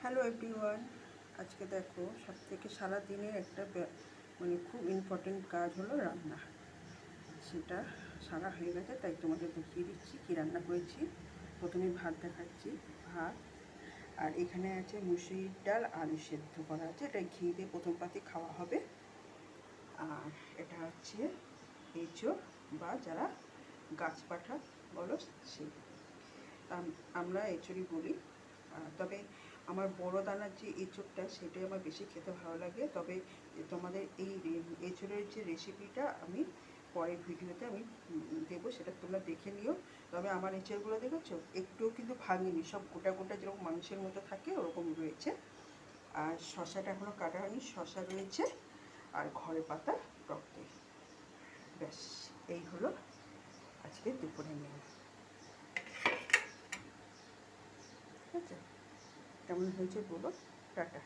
Hello everyone. আজকে দেখো সবথেকে সারা দিনের একটা মানে খুব ইম্পর্টেন্ট কাজ হলো রান্না। সেটা সারা হয়ে গেছে, তাই তোমাদের দেখিয়ে দিচ্ছি কী রান্না করেছি। প্রথমে ভাত দেখাচ্ছি, ভাত। আর এখানে আছে মুসুরির ডাল, আলু সেদ্ধ করা আছে, এটা ঘি দিয়ে প্রথম পাতে খাওয়া হবে। আর এটা হচ্ছে এঁচোড় বা যারা গাছপাঠা বলো সেই, আমরা এঁচোড়ই বলি। তবে আমার বড় দানার যে এঁচোড়টা সেটাই আমার বেশি খেতে ভালো লাগে। তবে তোমাদের এই এঁচোড়ের যে রেসিপিটা আমি পরের ভিডিওতে আমি দেবো, সেটা তোমরা দেখে নিও। তবে আমার এঁচোড়গুলো দেখেছো একটুও কিন্তু ভাঙিনি, সব গোটা গোটা যেরকম মাংসের মতো থাকে ওরকম রয়েছে। আর শশাটা এখনও কাটা হয়নি, শশা রয়েছে আর ঘরে পাতা টক দই। ব্যাস, এই হলো আজকে দুপুরে মেনু। ঠিক আছে, কেমন হয়েছে বলো। টাটা।